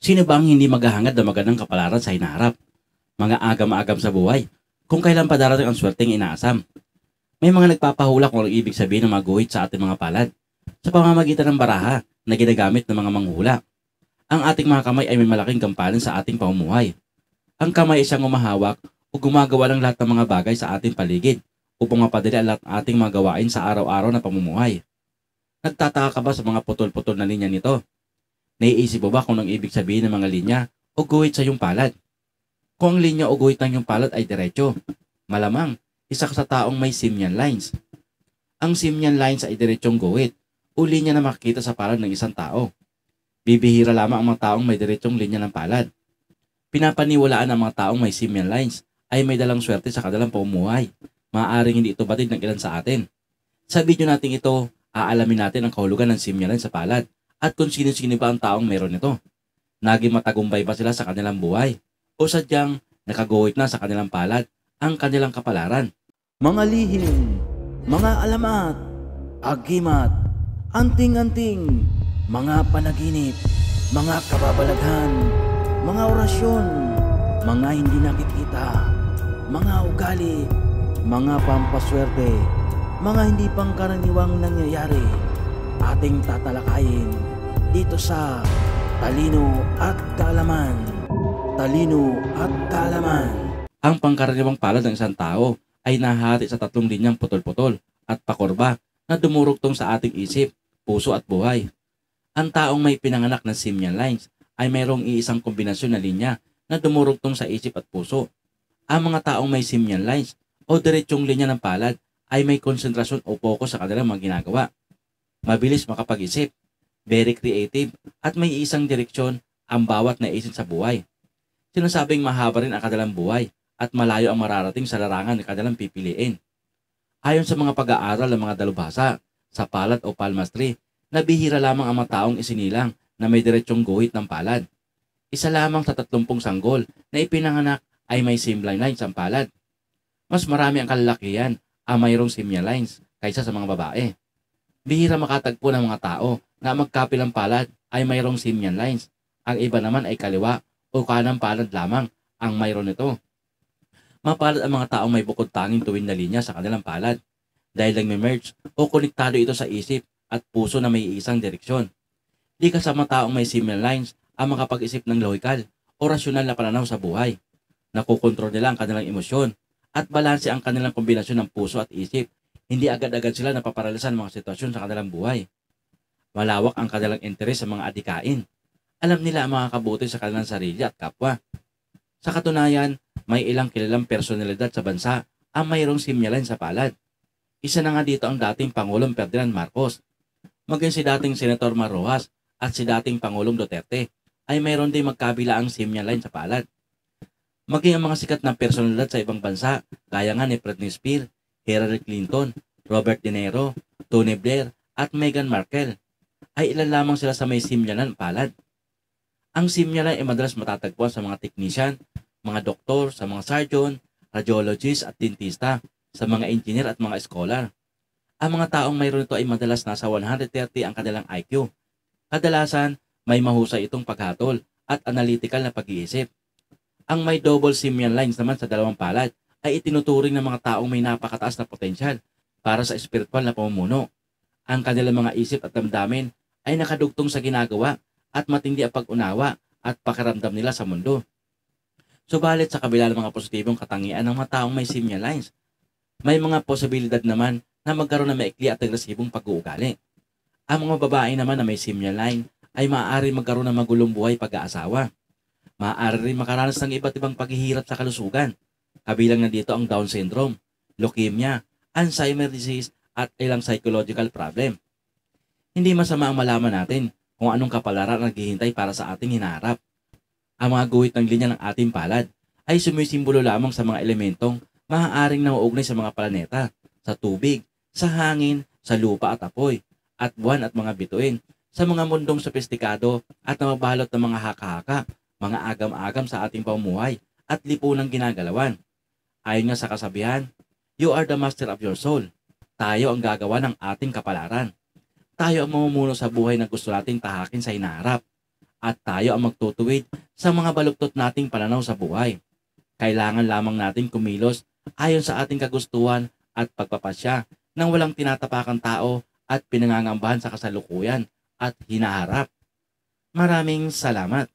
Sino ba ang hindi maghahangad ng magandang kapalaran sa hinaharap? Mga agam-agam sa buhay. Kung kailan pa darating ang swerteng inaasam. May mga nagpapahula kung ano ibig sabihin ng mga guhit sa ating mga palad sa pamamagitan ng baraha na ginagamit ng mga manghula. Ang ating mga kamay ay may malaking gampanan sa ating pamumuhay. Ang kamay ay siyang umahawak o gumagawa ng lahat ng mga bagay sa ating paligid upang mapadali ang lahat ng ating mga gawain sa araw-araw na pamumuhay. Nagtataka ka ba sa mga putol-putol na linya nito? Naiisip mo ba kung anong ibig sabihin ng mga linya o guhit sa iyong palad? Kung ang linya o guhit ng iyong palad ay diretso, malamang isa ka sa taong may simian lines. Ang simian lines ay diretsong guhit o linya na makikita sa palad ng isang tao. Bibihira lamang ang mga taong may diretsong linya ng palad. Pinapaniwalaan ang mga taong may simian lines ay may dalang swerte sa kanilang pamumuhay. Maaaring hindi ito batid ng ilan sa atin. Sa video natin ito, aalamin natin ang kahulugan ng simian lines sa palad at kung sino-sino ba ang taong meron nito. Naging matagumpay ba sila sa kanilang buhay o sadyang nakaguhit na sa kanilang palad ang kanilang kapalaran. Mga lihim, mga alamat, agimat, anting-anting, mga panaginip, mga kababalaghan, mga orasyon, mga hindi nakikita, mga ugali, mga pampaswerte, mga hindi pangkaraniwang nangyayari, ating tatalakayin dito sa Talino at Kaalaman. Talino at Kaalaman. Ang pangkaraniwang palad ng isang tao ay nahati sa tatlong linyang putol-putol at pakurba na dumurugtong sa ating isip, puso at buhay. Ang taong may pinanganak ng simian lines ay mayroong iisang kombinasyon na linya na dumurugtong sa isip at puso. Ang mga taong may simian lines o diretsong linya ng palad ay may konsentrasyon o focus sa kanilang mga ginagawa. Mabilis makapag-isip, very creative at may isang direksyon ang bawat naisip sa buhay. Sinasabing mahaba rin ang kanilang buhay at malayo ang mararating sa larangan na kanilang pipiliin. Ayon sa mga pag-aaral ng mga dalubhasa, sa palad o palmistry, nabihira lamang ang mga taong isinilang na may diretsong guhit ng palad. Isa lamang sa 30 sanggol na ipinanganak ay may simian lines ang palad. Mas marami ang kalalakihan ang mayroong simian lines kaysa sa mga babae. Bihira makatagpo ng mga tao na magkapilang palad ay mayroong simian lines. Ang iba naman ay kaliwa o kanang palad lamang ang mayroon nito. Mapalad ang mga taong may bukod tanging tuwid na linya sa kanilang palad dahil lang may merge o konektado ito sa isip at puso na may isang direksyon. Di kasama taong may simian lines ang makapag-isip ng lohikal o rasyonal na pananaw sa buhay. Nakukontrol nila ang kanilang emosyon at balanse ang kanilang kombinasyon ng puso at isip. Hindi agad-agad sila napaparalisan ng mga sitwasyon sa kanilang buhay. Malawak ang kanilang interes sa mga adikain. Alam nila ang mga kabuti sa kanilang sarili at kapwa. Sa katunayan, may ilang kilalang personalidad sa bansa ang mayroong simian lines sa palad. Isa na nga dito ang dating Pangulong Ferdinand Marcos. Maging si dating Senator Mar Rojas at si dating Pangulong Duterte ay mayroon din magkabilaang simian line sa palad. Maging ang mga sikat na personalidad sa ibang bansa gaya nga ni Britney Spears, Hillary Clinton, Robert De Niro, Tony Blair at Meghan Markle ay ilan lamang sila sa may simian line palad. Ang simian line ay madalas matatagpuan sa mga technician, mga doktor, sa mga surgeon, radiologist at dentista, sa mga engineer at mga scholar. Ang mga taong mayroon ito ay madalas nasa 130 ang kanilang IQ. Kadalasan, may mahusay itong paghatol at analytical na pag-iisip. Ang may double simian lines naman sa dalawang palad ay itinuturing ng mga taong may napakataas na potensyal para sa espiritual na pamumuno. Ang kanilang mga isip at damdamin ay nakadugtong sa ginagawa at matindi ang pag-unawa at pakiramdam nila sa mundo. Subalit sa kabila ng mga positibong katangian ng mga taong may simian lines, may mga posibilidad naman na magkaroon ng maikli at agresibong pag-uugali. Ang mga babae naman na may simian line ay maaari magkaroon ng magulong buhay pag-aasawa. Maaari rin makaranas ng iba't ibang paghihirap sa kalusugan. Kabilang na dito ang Down syndrome, leukemia, Alzheimer's disease at ilang psychological problem. Hindi masama ang malaman natin kung anong kapalaran ang naghihintay para sa ating hinaharap. Ang mga guhit ng linya ng ating palad ay sumisimbolo lamang sa mga elementong maaaring nauugnay sa mga planeta, sa tubig, sa hangin, sa lupa at apoy, at buwan at mga bituin, sa mga mundong sophisticado at namabalot ng mga haka-haka, mga agam-agam sa ating pamumuhay at lipunang ginagalawan. Ayon nga sa kasabihan, you are the master of your soul. Tayo ang gagawa ng ating kapalaran. Tayo ang mamumuno sa buhay na gusto nating tahakin sa hinaharap. at tayo ang magtutuwid sa mga baluktot nating pananaw sa buhay. Kailangan lamang natin kumilos ayon sa ating kagustuhan at pagpapasya nang walang tinatapakang tao at pinangangambahan sa kasalukuyan at hinaharap. Maraming salamat.